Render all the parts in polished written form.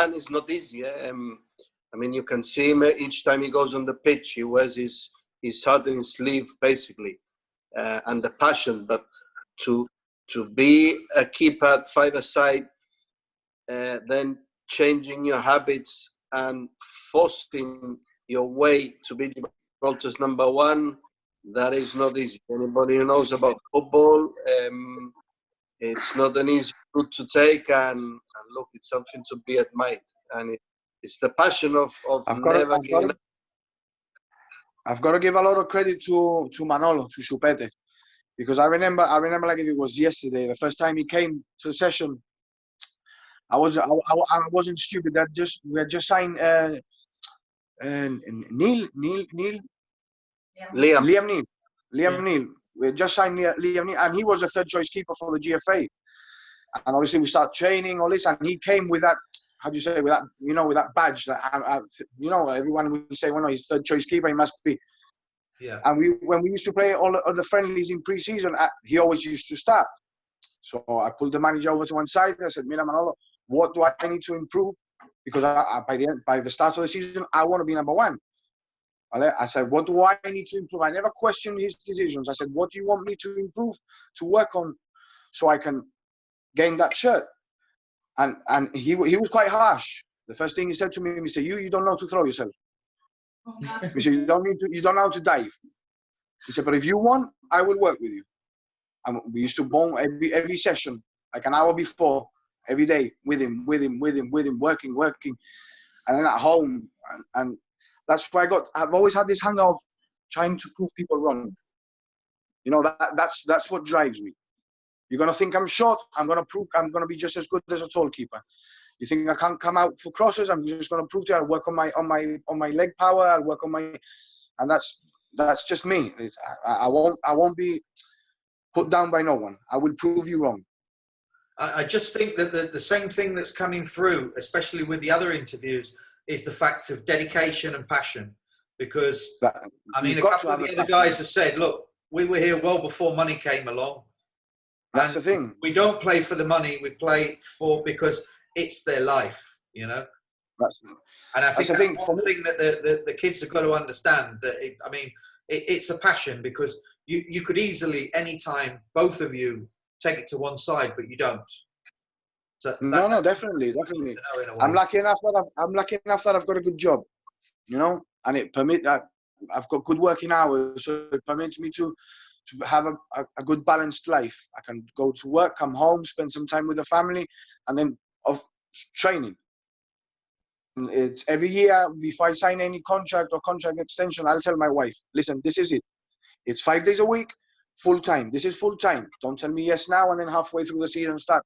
one is not easy. I mean, you can see him each time he goes on the pitch. He wears his heart in his sleeve, basically, and the passion. But to be a keeper at five-a-side, then changing your habits and forcing your way to be Gibraltar's number one, that is not easy. Anybody who knows about football, it's not an easy route to take, and look, it's something to be admired. And it's the passion of never giving up. I've got to give a lot of credit to Manolo, to Chupete, because I remember like if it was yesterday, the first time he came to the session, I wasn't stupid. We had just signed Liam Neal. We had just signed Liam Neal, and he was a third choice keeper for the GFA. And obviously we start training all this, and he came with that. How do you say, with that? You know, with that badge that everyone will say, well, no, he's third choice keeper. He must be. Yeah. And when we used to play all the friendlies in pre-season, he always used to start. So I pulled the manager over to one side. I said, Mira Manolo, what do I need to improve? Because by the start of the season, I want to be number one. I said, what do I need to improve? I never questioned his decisions. I said, what do you want me to improve, to work on, so I can gain that shirt? And he was quite harsh. The first thing he said to me, he said, you don't know how to throw yourself. He said, you don't know how to dive. He said, but if you want, I will work with you. And we used to bone every session, like an hour before, every day, with him, working. And then at home, and that's why I've always had this hunger of trying to prove people wrong. You know, that's what drives me. You're going to think I'm short, I'm going to prove I'm going to be just as good as a tall keeper. You think I can't come out for crosses, I'm just going to prove to you I'll work on my leg power, I'll work on my, and that's just me. I won't be put down by no one. I will prove you wrong. I just think that the same thing that's coming through, especially with the other interviews, is the fact of dedication and passion. Because, I mean, a couple of the other guys have said, look, we were here well before money came along. That's the thing. We don't play for the money. We play because it's their life, you know. And I think that's one thing that the kids have got to understand. That it's a passion, because you could easily, anytime, both of you, take it to one side, but you don't. So no, definitely. I'm lucky enough that I've got a good job, you know, and I've got good working hours, so it permits me to have a good balanced life. I can go to work, come home, spend some time with the family, and then of training. It's every year before I sign any contract or contract extension, I'll tell my wife, listen, this is it. It's 5 days a week, full time. This is full time. Don't tell me yes now and then halfway through the season start.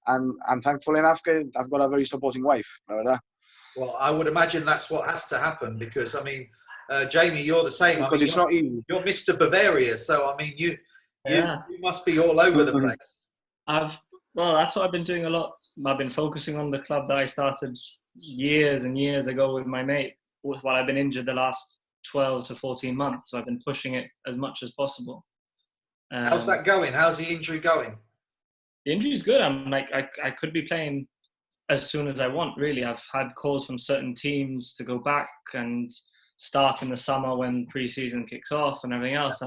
And I'm thankful enough I've got a very supporting wife. Well, I would imagine that's what has to happen, because, I mean, Jamie, you're the same. Because it's not easy. You're Mr. Bavaria, so, I mean, you must be all over the place. Well, that's what I've been doing a lot. I've been focusing on the club that I started years and years ago with my mate, while I've been injured the last 12 to 14 months. So I've been pushing it as much as possible. How's that going? How's the injury going? The injury's good. I'm like, I could be playing as soon as I want, really. I've had calls from certain teams to go back and start in the summer when pre-season kicks off and everything else.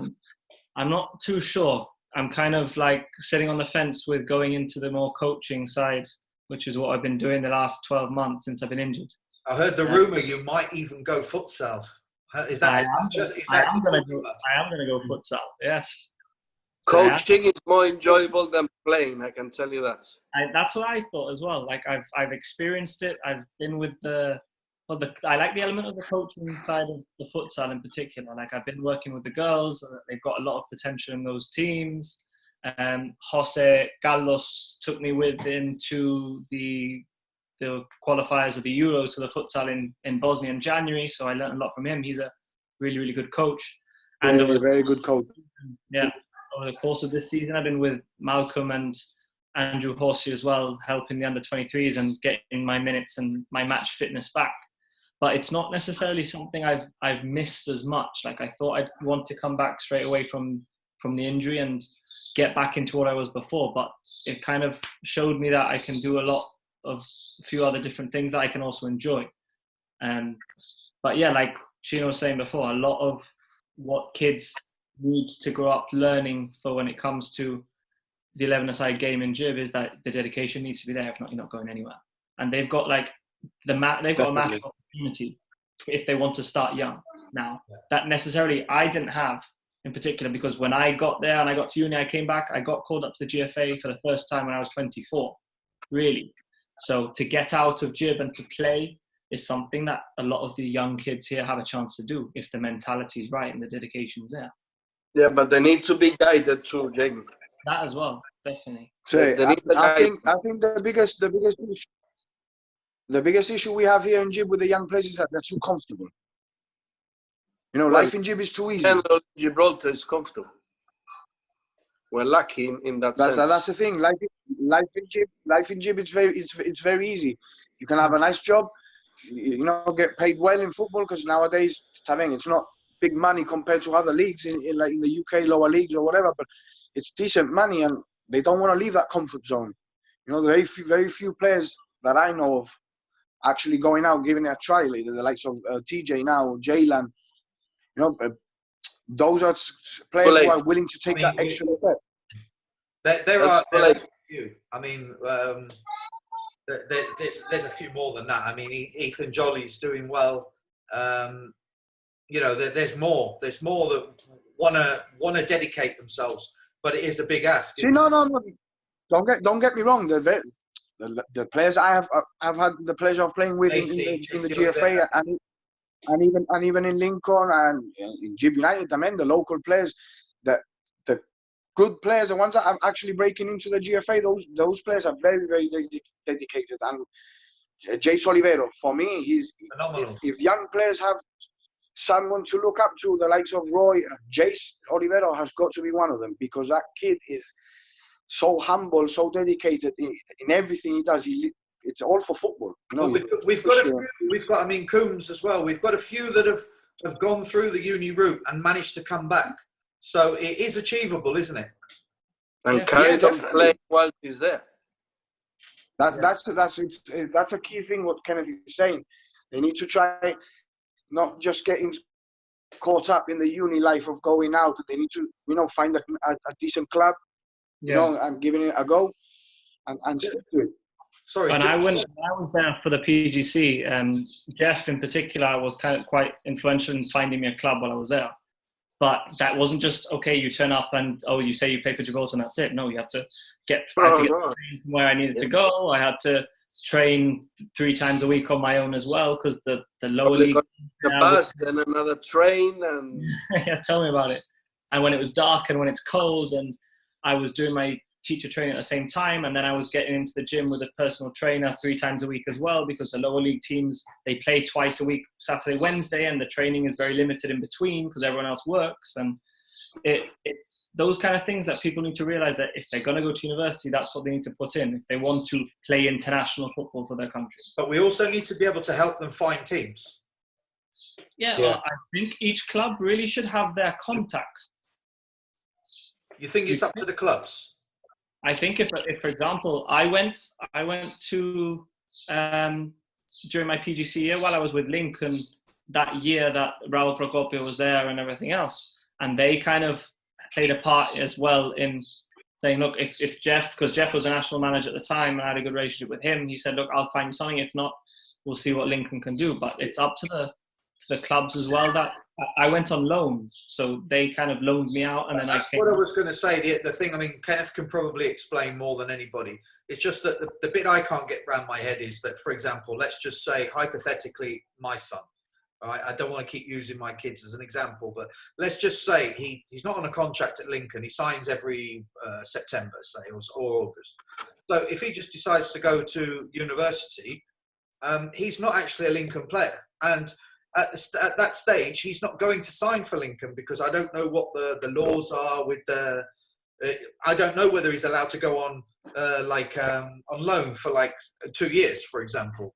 I'm not too sure. I'm kind of like sitting on the fence with going into the more coaching side, which is what I've been doing the last 12 months since I've been injured. I heard the rumour you might even go futsal. Is that? I am going to go futsal, yes. Coaching is more enjoyable than playing, I can tell you that. That's what I thought as well. Like I've experienced it. I've been with I like the element of the coaching side of the futsal in particular. Like I've been working with the girls. They've got a lot of potential in those teams. Jose Carlos took me with into the qualifiers of the Euros for the futsal in Bosnia in January. So I learned a lot from him. He's a really, really good coach. And a very good coach. Yeah. Over the course of this season, I've been with Malcolm and Andrew Horsey as well, helping the under-23s and getting my minutes and my match fitness back. But it's not necessarily something I've missed as much. Like I thought I'd want to come back straight away from the injury and get back into what I was before. But it kind of showed me that I can do a lot a few other different things that I can also enjoy. But yeah, like Chino was saying before, a lot of what kids need to grow up learning for when it comes to the 11-a-side game in Gib is that the dedication needs to be there. If not, you're not going anywhere. And they've got like they've got a massive opportunity if they want to start young now. That necessarily I didn't have in particular, because when I got there and I got to uni, I came back, I got called up to the GFA for the first time when I was 24, really. So to get out of Gib and to play is something that a lot of the young kids here have a chance to do if the mentality is right and the dedication is there. Yeah, but they need to be guided too, Jamie. That as well, definitely. So I think the biggest issue we have here in Gib with the young players is that they're too comfortable. You know, life in Gib is too easy. Gibraltar is comfortable. We're lucky in that sense. That's the thing. Life in Gib, it's very easy. You can have a nice job, you know, get paid well in football, because nowadays, it's not big money compared to other leagues in the UK lower leagues or whatever, but it's decent money, and they don't want to leave that comfort zone. You know, very few players that I know of actually going out, giving it a try. Like the likes of TJ now, Jaylan. You know, those are players who are willing to take that extra step. There are a few. I mean, there's a few more than that. I mean, Ethan Jolly's doing well. You know, there's more. There's more that wanna dedicate themselves, but it is a big ask. See, no. Don't get me wrong. The players I've had the pleasure of playing with in the GFA and even in Lincoln and in Gib United, I mean, the local players, the good players, the ones that are actually breaking into the GFA, those players are very, very dedicated. And Jace Olivero, for me, he's phenomenal. If young players have someone to look up to, the likes of Roy, Jace Olivero has got to be one of them, because that kid is so humble, so dedicated in everything he does. It's all for football. You know, we've got a few. We've got, I mean, Coombs as well. We've got a few that have gone through the uni route and managed to come back. So it is achievable, isn't it? And carry on playing while he's there. That's a key thing. What Kenneth is saying, they need to try not just getting caught up in the uni life of going out. They need to, you know, find a decent club, you know, and giving it a go, and stick to it. Sorry, when I was there for the PGC, Jeff in particular was kind of quite influential in finding me a club while I was there. But that wasn't just, okay, you turn up and, you say you play for Gibraltar and that's it. No, you have to get trained from where I needed to go. I had to train 3 times a week on my own as well, because the lower league. The bus, then another train. And yeah, tell me about it. And when it was dark and when it's cold, and I was doing my teacher training at the same time, and then I was getting into the gym with a personal trainer 3 times a week as well, because the lower league teams, they play twice a week, Saturday, Wednesday, and the training is very limited in between because everyone else works. And it's those kind of things that people need to realize, that if they're going to go to university, that's what they need to put in if they want to play international football for their country. But we also need to be able to help them find teams. Yeah. Well, I think each club really should have their contacts. You think it's up to the clubs? I think if for example, I went to during my PGC year while I was with Lincoln that year that Raul Procopio was there and everything else, and they kind of played a part as well in saying, look, if Jeff, because Jeff was the national manager at the time and I had a good relationship with him, he said, look, I'll find you something. If not, we'll see what Lincoln can do. But it's up to the clubs as well. That I went on loan, so they kind of loaned me out, and then that's what I was going to say. The thing, I mean, Kenneth can probably explain more than anybody. It's just that the bit I can't get around my head is that, for example, let's just say hypothetically, my son. Right? I don't want to keep using my kids as an example, but let's just say he's not on a contract at Lincoln. He signs every September, say, or August. So if he just decides to go to university, he's not actually a Lincoln player, and at that stage, he's not going to sign for Lincoln, because I don't know what the laws are with the. I don't know whether he's allowed to go on on loan for like 2 years, for example.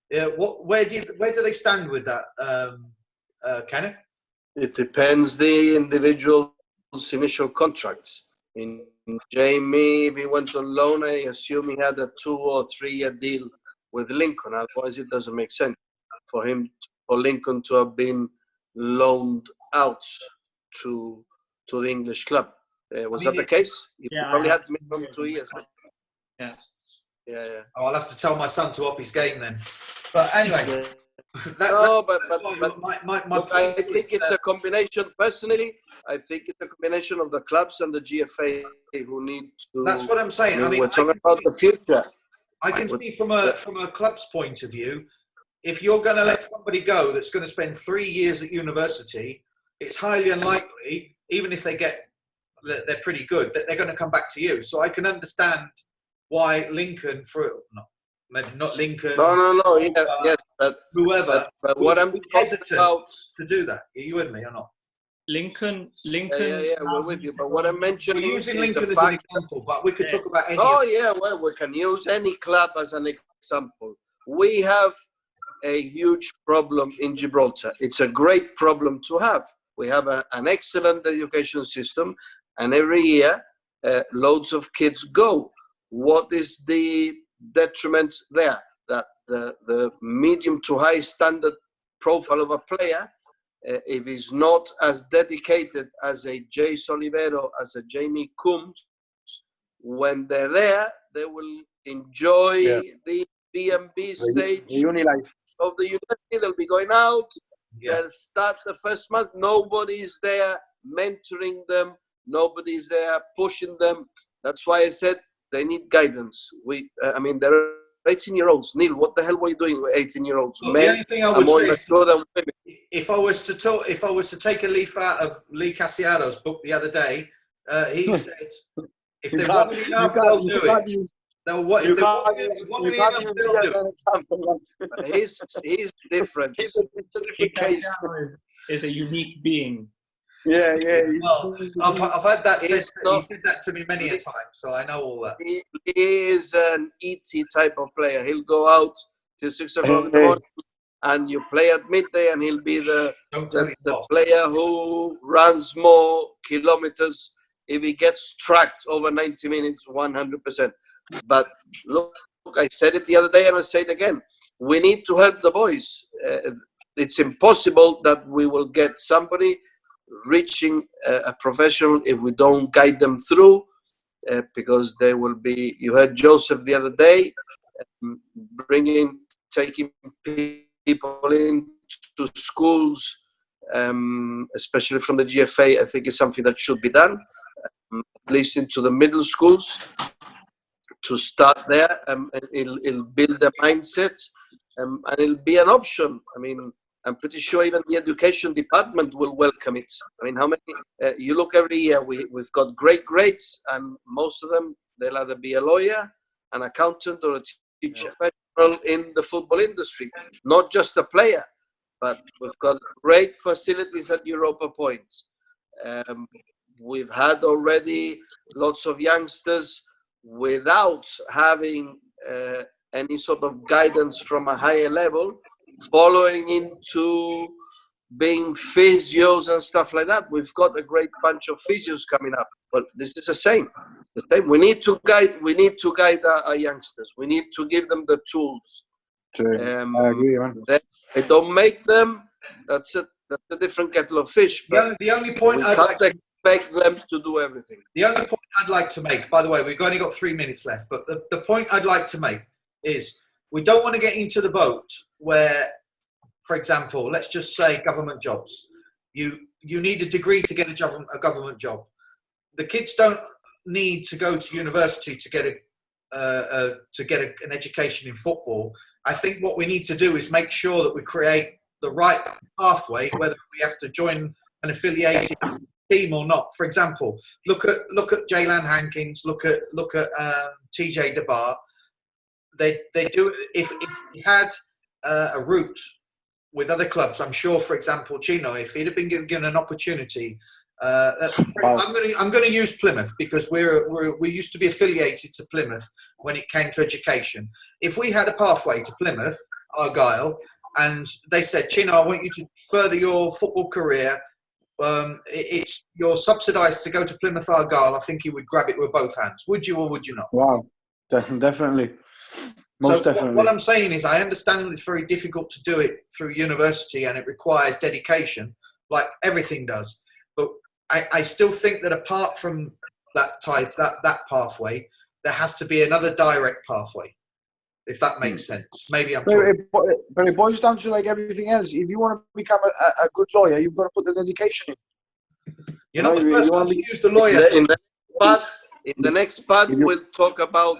Yeah, where do they stand with that, Kenneth? It depends the individual's initial contracts. In Jamie, if he went on loan, I assume he had a 2 or 3 year deal with Lincoln. Otherwise, it doesn't make sense for Lincoln to have been loaned out to the English club. Was that the case? You probably had minimum 2 years. Yeah. Yeah. Oh, I'll have to tell my son to up his game then. But anyway. Yeah. Look, I think it's a combination. Personally, I think it's a combination of the clubs and the GFA who need to. That's what I'm saying. I mean, we're talking about the future. I can see from a club's point of view, if you're going to let somebody go that's going to spend 3 years at university, it's highly unlikely, even if they're pretty good, that they're going to come back to you. So I can understand why Lincoln, maybe not Lincoln. No. Yes, but whoever. But what I'm hesitant about to do that. Are you with me or not? Lincoln. Yeah, we're with you. But what I'm mentioning, we're using Lincoln as an example, but we could talk about any. Oh yeah, well, we can use any club as an example. We have a huge problem in Gibraltar. It's a great problem to have. We have an excellent education system, and every year loads of kids go. What is the detriment there? That the medium to high standard profile of a player, if he's not as dedicated as a Jay Solivero, as a Jamie Coombs, when they're there, they will enjoy the B&B stage of the university. They'll be going out. They'll start the first month. Nobody's there mentoring them. Nobody's there pushing them. That's why I said they need guidance. They're 18-year-olds. Neil, what the hell were you doing with 18-year-olds? Well, the only thing I would say is, women. if I was to take a leaf out of Lee Casiaro's book the other day, he said, if they want me enough, they'll do it. He's different. Is a unique being. Yeah. Well, I've had that said. He said that to me many a time, so I know all that. He is an ET type of player. He'll go out till 6 o'clock in the morning, and you play at midday, and he'll be the player who runs more kilometers if he gets tracked over 90 minutes, 100%. But look, I said it the other day, and I say it again. We need to help the boys. It's impossible that we will get somebody reaching a professional if we don't guide them through, because they will be. You heard Joseph the other day, taking people into schools, especially from the GFA. I think it's something that should be done, at least into the middle schools, to start there. It'll build a mindset, and it'll be an option. I mean, I'm pretty sure even the education department will welcome it. I mean, how many? You look every year, we've got great grades, and most of them, they'll either be a lawyer, an accountant, or a teacher in the football industry. Not just a player, but we've got great facilities at Europa Point. We've had already lots of youngsters without having any sort of guidance from a higher level, following into being physios and stuff like that. We've got a great bunch of physios coming up, but this is the same. We need to guide our youngsters. We need to give them the tools. I agree, man. They don't make them. That's a different kettle of fish. But the only point I'd like to expect them to do everything. The only point I'd like to make, by the way, we've only got 3 minutes left, but the point I'd like to make is we don't want to get into the boat where, for example, let's just say government jobs. You need a degree to get a government job. The kids don't need to go to university to get an education in football. I think what we need to do is make sure that we create the right pathway, whether we have to join an affiliated team or not. For example, look at Jaylan Hankins, look at TJ DeBar. They do. If we had a route with other clubs, I'm sure, for example, Chino, if he'd have been given an opportunity, I'm going to use Plymouth because we used to be affiliated to Plymouth when it came to education. If we had a pathway to Plymouth, Argyle, and they said, Chino, I want you to further your football career. You're subsidised to go to Plymouth Argyle. I think you would grab it with both hands. Would you or would you not? Wow, definitely. Most definitely. What I'm saying is, I understand that it's very difficult to do it through university, and it requires dedication, like everything does. But I still think that apart from that pathway, there has to be another direct pathway, if that makes sense. Maybe I'm talking. But it boils down to like everything else. If you want to become a good lawyer, you've got to put the dedication in. You're not the first one to use the lawyer. In the next part, we'll talk about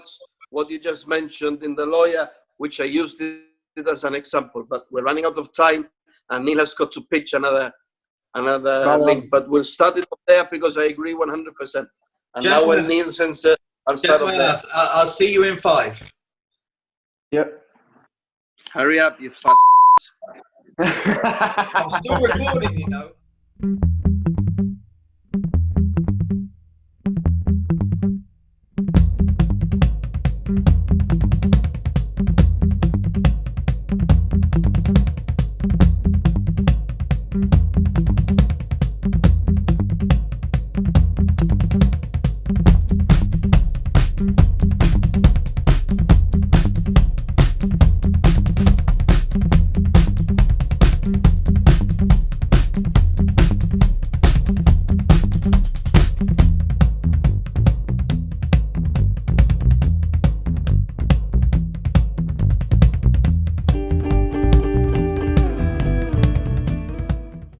what you just mentioned in the lawyer, which I used it as an example. But we're running out of time, and Neil has got to pitch another link. But we'll start it up there because I agree 100%. And now when Neil sends it, I'll start up there. I'll see you in 5. Yep. Hurry up, you fat. I'm still recording, you know.